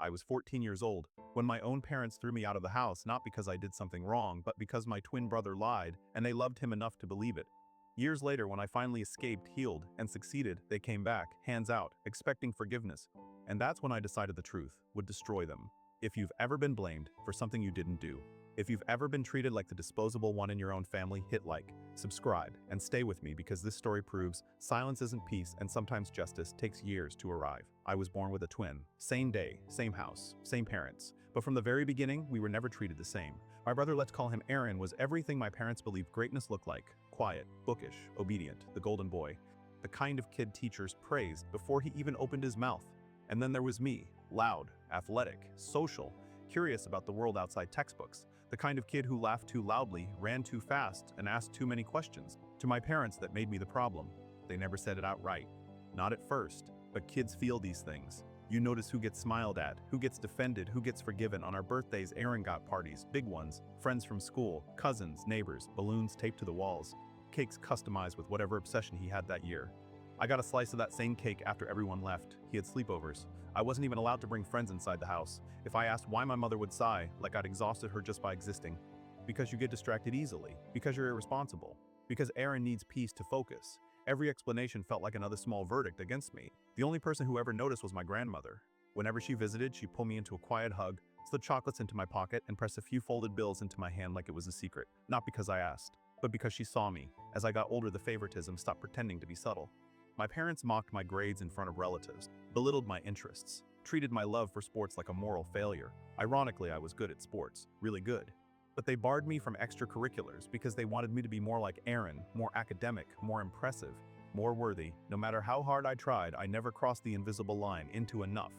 I was 14 years old, when my own parents threw me out of the house not because I did something wrong, but because my twin brother lied, and they loved him enough to believe it. Years later, when I finally escaped, healed, and succeeded, they came back, hands out, expecting forgiveness. And that's when I decided the truth would destroy them. If you've ever been blamed for something you didn't do, if you've ever been treated like the disposable one in your own family, hit like, subscribe, and stay with me because this story proves silence isn't peace and sometimes justice takes years to arrive. I was born with a twin. Same day, same house, same parents. But from the very beginning, we were never treated the same. My brother, let's call him Aaron, was everything my parents believed greatness looked like. Quiet, bookish, obedient, the golden boy. The kind of kid teachers praised before he even opened his mouth. And then there was me, loud, athletic, social, curious about the world outside textbooks, the kind of kid who laughed too loudly, ran too fast, and asked too many questions. To my parents, that made me the problem. They never said it outright. Not at first, but kids feel these things. You notice who gets smiled at, who gets defended, who gets forgiven. On our birthdays, Aaron got parties, big ones, friends from school, cousins, neighbors, balloons taped to the walls, cakes customized with whatever obsession he had that year. I got a slice of that same cake after everyone left. He had sleepovers. I wasn't even allowed to bring friends inside the house. If I asked why, my mother would sigh, like I'd exhausted her just by existing. Because you get distracted easily. Because you're irresponsible. Because Aaron needs peace to focus. Every explanation felt like another small verdict against me. The only person who ever noticed was my grandmother. Whenever she visited, she'd pull me into a quiet hug, slip chocolates into my pocket, and press a few folded bills into my hand like it was a secret. Not because I asked, but because she saw me. As I got older, the favoritism stopped pretending to be subtle. My parents mocked my grades in front of relatives, belittled my interests, treated my love for sports like a moral failure. Ironically, I was good at sports, really good. But they barred me from extracurriculars because they wanted me to be more like Aaron, more academic, more impressive, more worthy. No matter how hard I tried, I never crossed the invisible line into enough.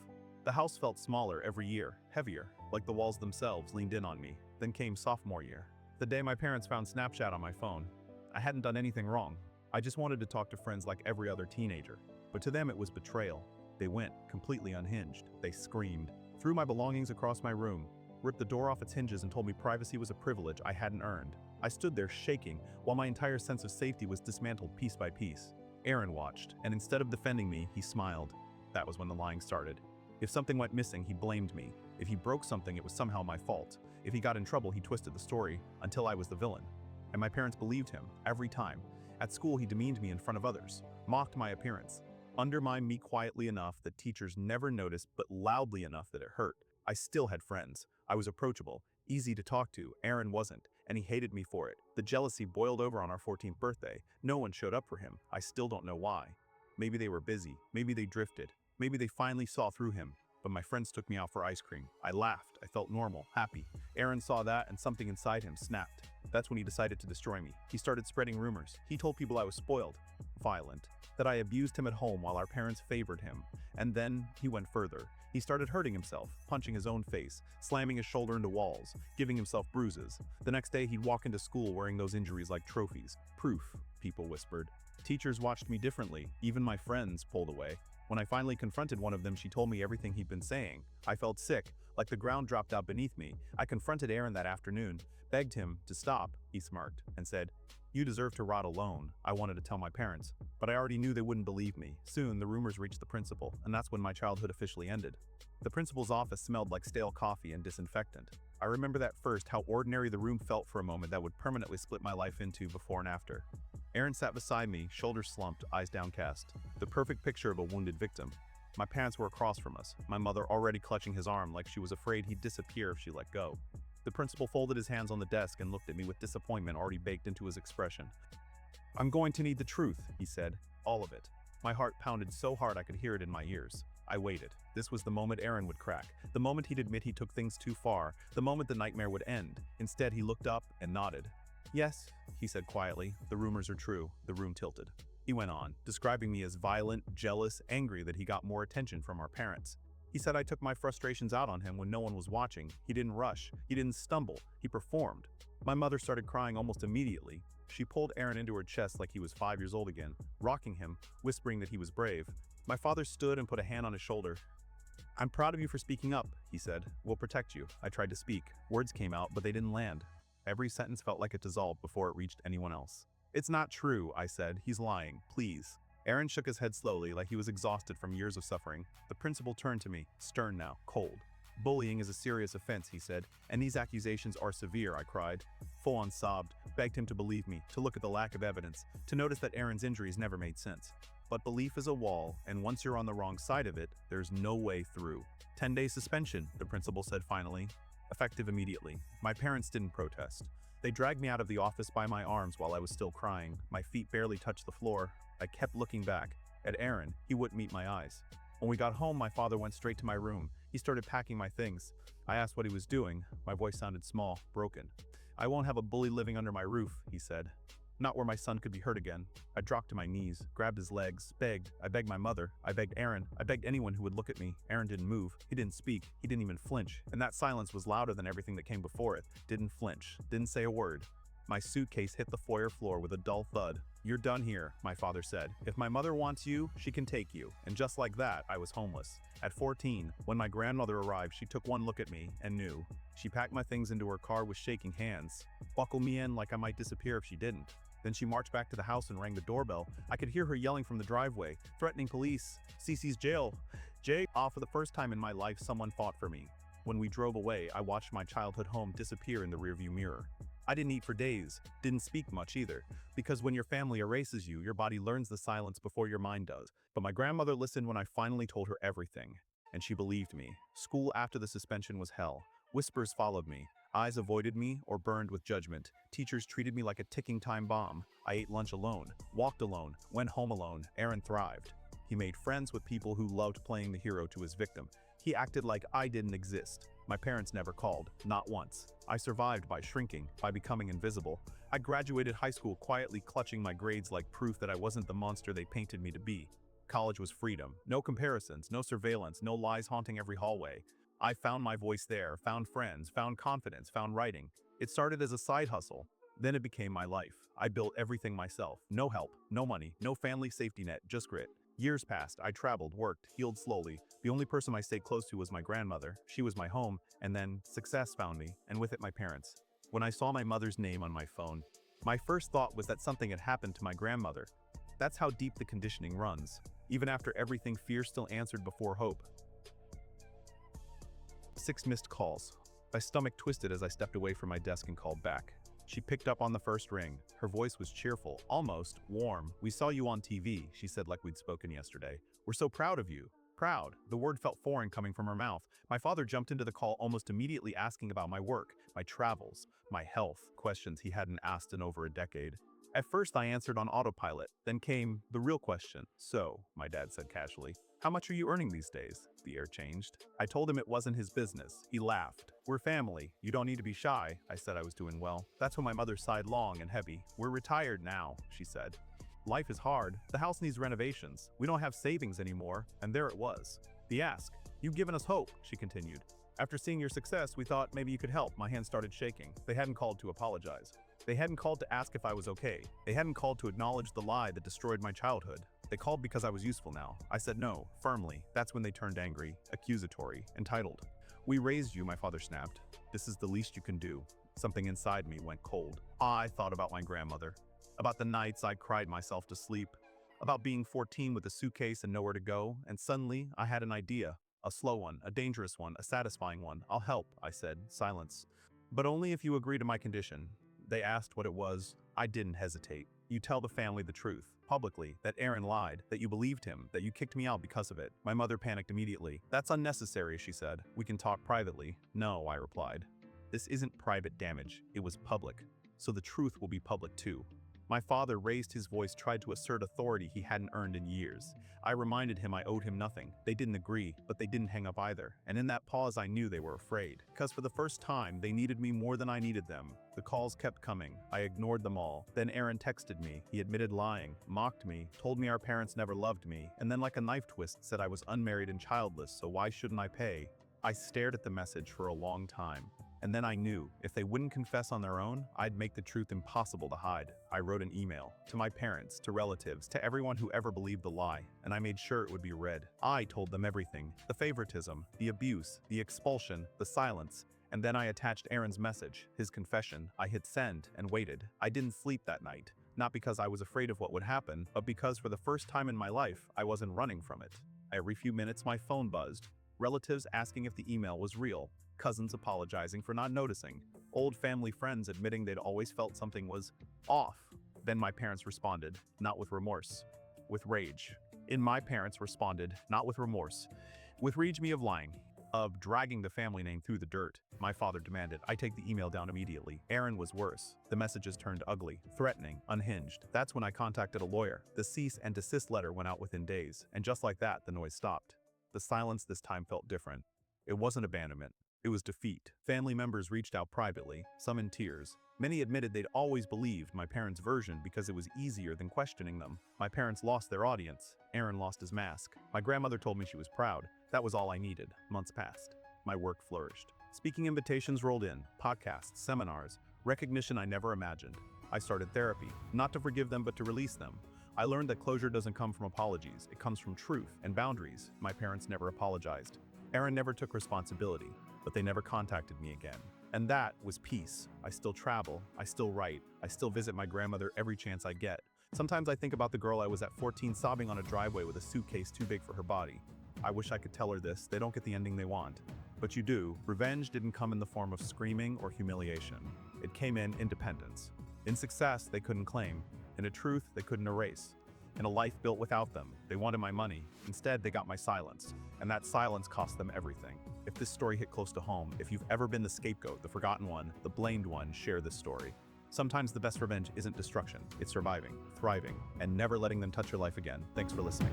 The house felt smaller every year, heavier, like the walls themselves leaned in on me. Then came sophomore year. The day my parents found Snapchat on my phone. I hadn't done anything wrong. I just wanted to talk to friends like every other teenager. But to them it was betrayal. They went completely unhinged. They screamed, threw my belongings across my room, ripped the door off its hinges and told me privacy was a privilege I hadn't earned. I stood there shaking while my entire sense of safety was dismantled piece by piece. Aaron watched, and instead of defending me, he smiled. That was when the lying started. If something went missing, he blamed me. If he broke something, it was somehow my fault. If he got in trouble, he twisted the story until I was the villain. And my parents believed him, every time. At school, he demeaned me in front of others, mocked my appearance, undermined me quietly enough that teachers never noticed, but loudly enough that it hurt. I still had friends. I was approachable, easy to talk to. Aaron wasn't, and he hated me for it. The jealousy boiled over on our 14th birthday. No one showed up for him. I still don't know why. Maybe they were busy. Maybe they drifted. Maybe they finally saw through him. But my friends took me out for ice cream. I laughed. I felt normal, happy. Aaron saw that and something inside him snapped. That's when he decided to destroy me. He started spreading rumors. He told people I was spoiled, violent, that I abused him at home while our parents favored him. And then he went further. He started hurting himself, punching his own face, slamming his shoulder into walls, giving himself bruises. The next day he'd walk into school wearing those injuries like trophies. Proof, people whispered. Teachers watched me differently. Even my friends pulled away. When I finally confronted one of them, she told me everything he'd been saying. I felt sick, like the ground dropped out beneath me. I confronted Aaron that afternoon, begged him to stop. He smirked and said, "You deserve to rot alone." I wanted to tell my parents, but I already knew they wouldn't believe me. Soon, the rumors reached the principal, and that's when my childhood officially ended. The principal's office smelled like stale coffee and disinfectant. I remember that first, how ordinary the room felt for a moment that would permanently split my life into before and after. Aaron sat beside me, shoulders slumped, eyes downcast. The perfect picture of a wounded victim. My parents were across from us, my mother already clutching his arm like she was afraid he'd disappear if she let go. The principal folded his hands on the desk and looked at me with disappointment already baked into his expression. "I'm going to need the truth," he said. "All of it." My heart pounded so hard I could hear it in my ears. I waited. This was the moment Aaron would crack. The moment he'd admit he took things too far. The moment the nightmare would end. Instead, he looked up and nodded. "Yes," he said quietly, "the rumors are true." The room tilted. He went on, describing me as violent, jealous, angry that he got more attention from our parents. He said I took my frustrations out on him when no one was watching. He didn't rush. He didn't stumble. He performed. My mother started crying almost immediately. She pulled Aaron into her chest like he was 5 years old again, rocking him, whispering that he was brave. My father stood and put a hand on his shoulder. "I'm proud of you for speaking up," he said. "We'll protect you." I tried to speak. Words came out, but they didn't land. Every sentence felt like it dissolved before it reached anyone else. "It's not true," I said. "He's lying. Please." Aaron shook his head slowly, like he was exhausted from years of suffering. The principal turned to me, stern now, cold. Bullying is a serious offense, he said, and these accusations are severe, I cried. Full-on sobbed, begged him to believe me, to look at the lack of evidence, to notice that Aaron's injuries never made sense. But belief is a wall, and once you're on the wrong side of it, there's no way through. 10-day suspension, the principal said finally, effective immediately. My parents didn't protest. They dragged me out of the office by my arms while I was still crying. My feet barely touched the floor. I kept looking back. At Aaron, he wouldn't meet my eyes. When we got home, my father went straight to my room. He started packing my things. I asked what he was doing. My voice sounded small, broken. I won't have a bully living under my roof, he said. Not where my son could be hurt again. I dropped to my knees, grabbed his legs, begged. I begged my mother. I begged Aaron. I begged anyone who would look at me. Aaron didn't move. He didn't speak. He didn't even flinch. And that silence was louder than everything that came before it. Didn't flinch. Didn't say a word. My suitcase hit the foyer floor with a dull thud. You're done here, my father said. If my mother wants you, she can take you. And just like that, I was homeless. At 14, when my grandmother arrived, she took one look at me and knew. She packed my things into her car with shaking hands. Buckled me in like I might disappear if she didn't. Then she marched back to the house and rang the doorbell. I could hear her yelling from the driveway, threatening police. Cece's jail. For the first time in my life, someone fought for me. When we drove away, I watched my childhood home disappear in the rearview mirror. I didn't eat for days, didn't speak much either, because when your family erases you, your body learns the silence before your mind does. But my grandmother listened when I finally told her everything, and she believed me. School after the suspension was hell. Whispers followed me. Eyes avoided me or burned with judgment. Teachers treated me like a ticking time bomb. I ate lunch alone, walked alone, went home alone. Aaron thrived. He made friends with people who loved playing the hero to his victim. He acted like I didn't exist. My parents never called, not once. I survived by shrinking, by becoming invisible. I graduated high school quietly clutching my grades like proof that I wasn't the monster they painted me to be. College was freedom. No comparisons, no surveillance, no lies haunting every hallway. I found my voice there, found friends, found confidence, found writing. It started as a side hustle. Then it became my life. I built everything myself. No help, no money, no family safety net, just grit. Years passed. I traveled, worked, healed slowly. The only person I stayed close to was my grandmother. She was my home, and then success found me, and with it my parents. When I saw my mother's name on my phone, my first thought was that something had happened to my grandmother. That's how deep the conditioning runs. Even after everything, fear still answered before hope. 6 missed calls. My stomach twisted as I stepped away from my desk and called back. She picked up on the first ring. Her voice was cheerful, almost warm. We saw you on TV, she said like we'd spoken yesterday. We're so proud of you. Proud. The word felt foreign coming from her mouth. My father jumped into the call almost immediately asking about my work, my travels, my health, questions he hadn't asked in over a decade. At first I answered on autopilot, then came the real question. So, my dad said casually, how much are you earning these days? The air changed. I told him it wasn't his business. He laughed. We're family. You don't need to be shy. I said I was doing well. That's when my mother sighed long and heavy. We're retired now, she said. Life is hard. The house needs renovations. We don't have savings anymore. And there it was. The ask. You've given us hope, she continued. After seeing your success, we thought maybe you could help. My hand started shaking. They hadn't called to apologize. They hadn't called to ask if I was okay. They hadn't called to acknowledge the lie that destroyed my childhood. They called because I was useful now. I said no, firmly. That's when they turned angry, accusatory, entitled. We raised you, my father snapped. This is the least you can do. Something inside me went cold. I thought about my grandmother. About the nights I cried myself to sleep. About being 14 with a suitcase and nowhere to go. And suddenly, I had an idea. A slow one, a dangerous one, a satisfying one. I'll help, I said. Silence. But only if you agree to my condition. They asked what it was. I didn't hesitate. You tell the family the truth, publicly, that Aaron lied, that you believed him, that you kicked me out because of it. My mother panicked immediately. That's unnecessary, she said. We can talk privately. No, I replied. This isn't private damage. It was public. So the truth will be public too. My father raised his voice, tried to assert authority he hadn't earned in years. I reminded him I owed him nothing. They didn't agree, but they didn't hang up either. And in that pause, I knew they were afraid. Because for the first time, they needed me more than I needed them. The calls kept coming. I ignored them all. Then Aaron texted me. He admitted lying, mocked me, told me our parents never loved me, and then like a knife twist said I was unmarried and childless, so why shouldn't I pay? I stared at the message for a long time. And then I knew, if they wouldn't confess on their own, I'd make the truth impossible to hide. I wrote an email, to my parents, to relatives, to everyone who ever believed the lie, and I made sure it would be read. I told them everything, the favoritism, the abuse, the expulsion, the silence, and then I attached Aaron's message, his confession. I hit send and waited. I didn't sleep that night, not because I was afraid of what would happen, but because for the first time in my life, I wasn't running from it. Every few minutes my phone buzzed. relatives asking if the email was real, cousins apologizing for not noticing, old family friends admitting they'd always felt something was off. Then my parents responded, not with remorse, with rage. My parents responded, not with remorse, with rage me of lying, of dragging the family name through the dirt. My father demanded I take the email down immediately. Aaron was worse. The messages turned ugly, threatening, unhinged. That's when I contacted a lawyer. The cease and desist letter went out within days, and just like that, the noise stopped. The silence this time felt different. It wasn't abandonment. It was defeat. Family members reached out privately, some in tears. Many admitted they'd always believed my parents' version because it was easier than questioning them. My parents lost their audience. Aaron lost his mask. My grandmother told me she was proud. That was all I needed. Months passed. My work flourished. Speaking invitations rolled in, podcasts, seminars, recognition I never imagined. I started therapy, not to forgive them but to release them. I learned that closure doesn't come from apologies, it comes from truth and boundaries. My parents never apologized. Aaron never took responsibility, but they never contacted me again. And that was peace. I still travel, I still write, I still visit my grandmother every chance I get. Sometimes I think about the girl I was at 14 sobbing on a driveway with a suitcase too big for her body. I wish I could tell her this, they don't get the ending they want. But you do. Revenge didn't come in the form of screaming or humiliation. It came in independence. In success, they couldn't claim. In a truth, they couldn't erase. In a life built without them, they wanted my money. Instead, they got my silence. And that silence cost them everything. If this story hit close to home, if you've ever been the scapegoat, the forgotten one, the blamed one, share this story. Sometimes the best revenge isn't destruction, it's surviving, thriving, and never letting them touch your life again. Thanks for listening.